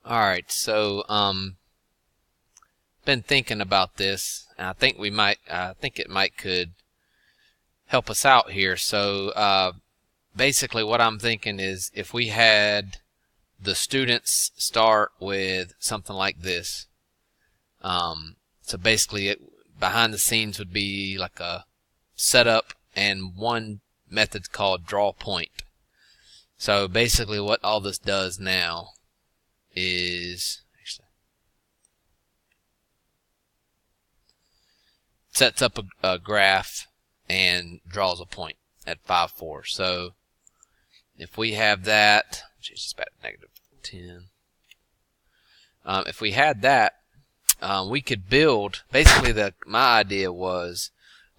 Alright, so been thinking about this, and I think it might could help us out here. So basically what I'm thinking is if we had the students start with something like this. So basically behind the scenes would be like a setup and one method called draw point. So basically what all this does now is sets up a graph and draws a point at 5, 4. So if we have that, it's about -10. If we had that, we could build. Basically, my idea was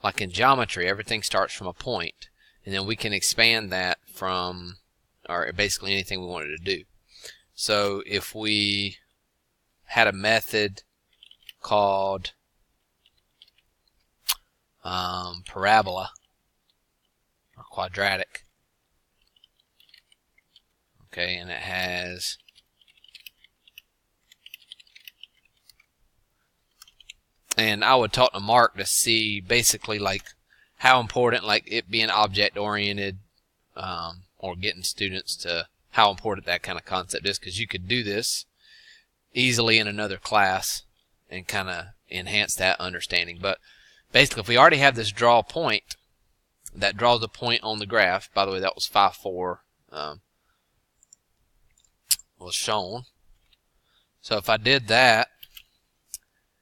like in geometry, everything starts from a point, and then we can expand that from, or basically anything we wanted to do. So if we had a method called parabola or quadratic, okay, and it has and I would talk to Mark to see basically like how important like it being object oriented or getting students to how important that kind of concept is, because you could do this easily in another class and kind of enhance that understanding. But basically if we already have this draw point that draws a point on the graph, by the way that was 5, 4 was shown. So if I did that,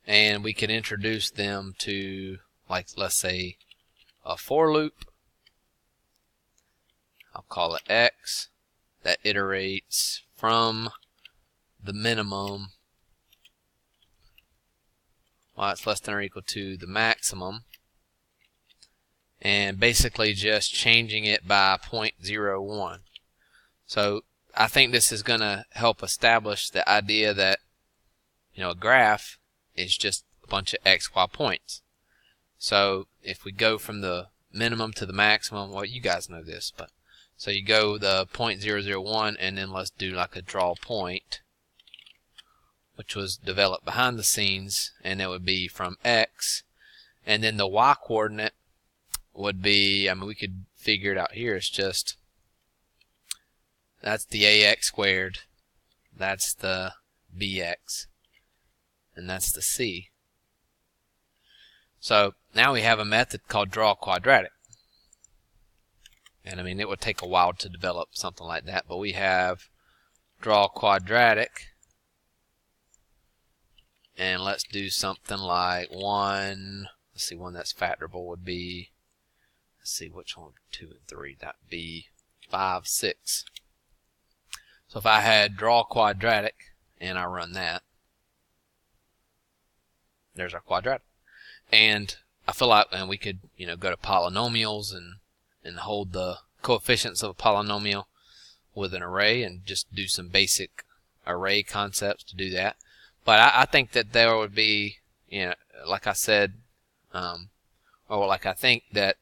and we could introduce them to, like, let's say a for loop. I'll call it X, that iterates from the minimum while it's less than or equal to the maximum, and basically just changing it by 0.01. So I think this is going to help establish the idea that, a graph is just a bunch of x, y points. So if we go from the minimum to the maximum, well, you guys know this, but so you go the 0.001, and then let's do like a draw point, which was developed behind the scenes, and it would be from x, and then the y coordinate would be, we could figure it out here. It's just that's the ax squared, that's the bx, and that's the c. So now we have a method called draw quadratic. And it would take a while to develop something like that, but we have draw quadratic, and let's do something like one that's factorable would be, let's see which one, 2 and 3, that'd be 5, 6. So if I had draw quadratic and I run that, there's our quadratic. And I feel like we could go to polynomials and hold the coefficients of a polynomial with an array and just do some basic array concepts to do that. But I think that there would be, like I said, or like I think that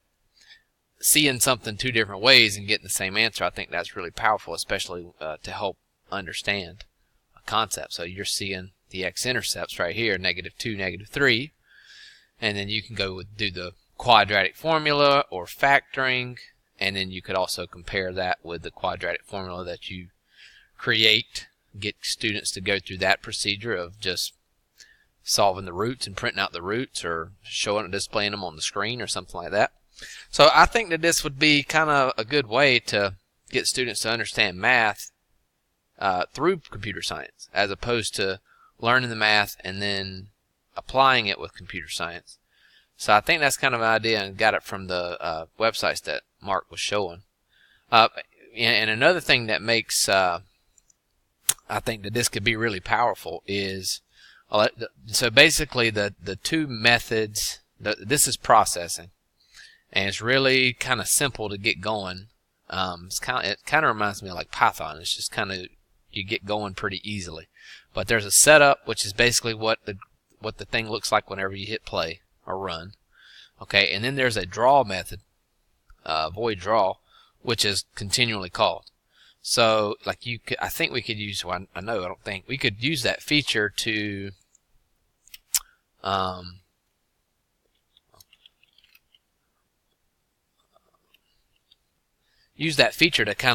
seeing something two different ways and getting the same answer, I think that's really powerful, especially to help understand a concept. So you're seeing the x-intercepts right here, -2, -3, and then you can go do the quadratic formula or factoring, and then you could also compare that with the quadratic formula that you create, get students to go through that procedure of just solving the roots and printing out the roots or showing and displaying them on the screen or something like that. So I think that this would be kind of a good way to get students to understand math through computer science, as opposed to learning the math and then applying it with computer science. So I think that's kind of an idea, and got it from the websites that Mark was showing. And another thing that makes I think that this could be really powerful is, so basically the two methods, this is processing, and it's really kind of simple to get going. It kind of reminds me of like Python. It's just kind of, you get going pretty easily. But there's a setup, which is basically what the thing looks like whenever you hit play or run. Okay, and then there's a draw method, void draw, which is continually called. So like you could, I think we could use, well, I don't think we could use that feature to kind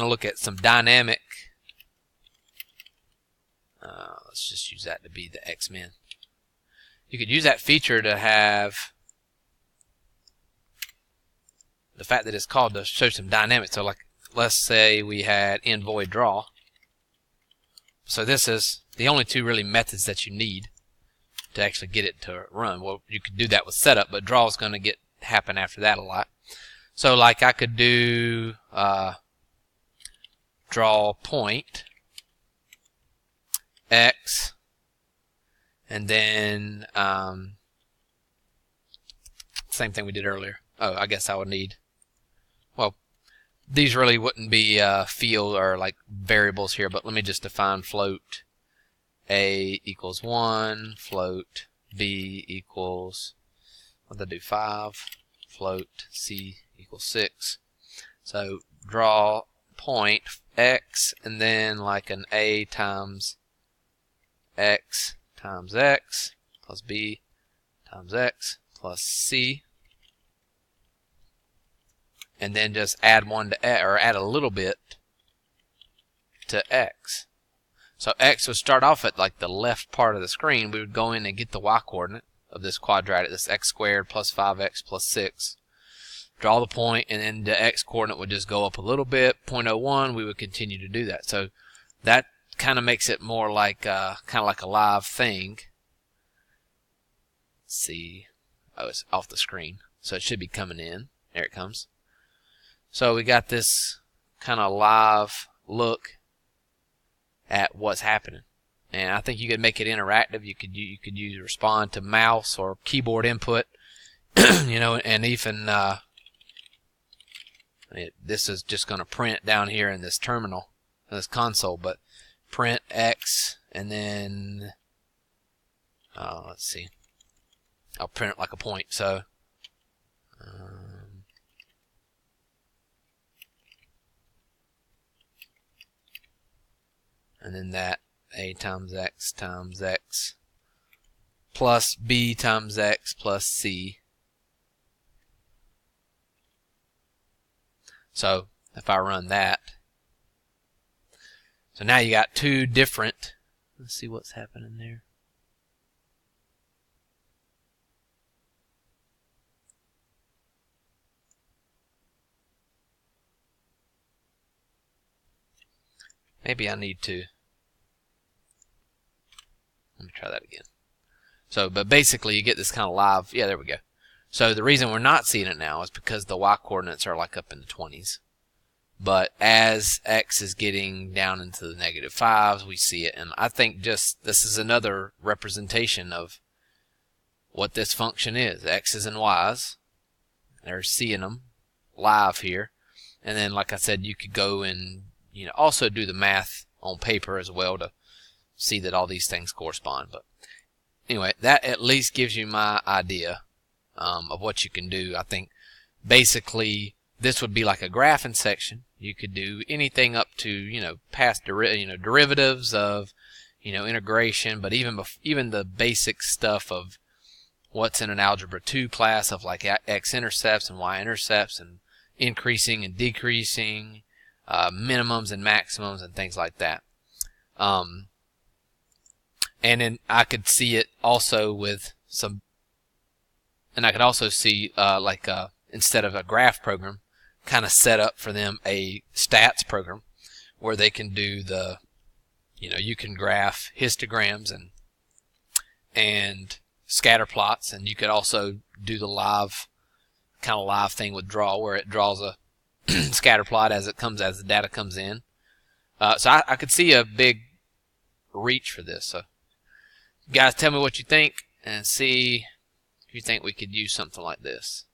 of look at some dynamic. Let's just use that to be the X-Men. You could use that feature to have the fact that it's called to show some dynamics. So like, let's say we had end void draw. So this is the only two really methods that you need to actually get it to run. Well, you could do that with setup, but draw is going to happen after that a lot. So like I could do draw point X, and then same thing we did earlier. Oh, I guess I would need, well, these really wouldn't be field or like variables here, but let me just define float A equals 1, float B equals, what did I do, 5, float C equals 6. So draw point X, and then like an A times X times X plus B times X plus C, and then just add one to X, or add a little bit to X. So X would start off at like the left part of the screen. We would go in and get the Y coordinate of this quadratic, this X squared plus 5X plus 6. Draw the point, and then the X coordinate would just go up a little bit, 0.01. We would continue to do that. So that kind of makes it more like kind of like a live thing. Let's see, oh, it's off the screen, so it should be coming in. There it comes. So we got this kind of live look at what's happening, and I think you could make it interactive. You could use respond to mouse or keyboard input, you know, and even this is just going to print down here in this terminal, in this console, but print X, and then let's see, I'll print it like a point. So and then that A times X plus B times X plus C. So if I run that, so now you got two different, let's see what's happening there. Maybe I need to, let me try that again. So, but basically you get this kind of live, yeah, there we go. So the reason we're not seeing it now is because the Y coordinates are like up in the 20s. But as X is getting down into the -5s, we see it. And I think just this is another representation of what this function is. X's and Y's. They're seeing them live here. And then, like I said, you could go and also do the math on paper as well to see that all these things correspond. But anyway, that at least gives you my idea of what you can do. I think basically this would be like a graphing section. You could do anything up to past derivatives of integration, but even the basic stuff of what's in an algebra 2 class of like x-intercepts and y-intercepts and increasing and decreasing, minimums and maximums and things like that. And then I could see it also with some, and I could also see instead of a graph program, kind of set up for them a stats program where they can do the, you can graph histograms and scatter plots, and you could also do the live thing with draw, where it draws a scatter plot as the data comes in. So I could see a big reach for this. So guys, tell me what you think and see if you think we could use something like this.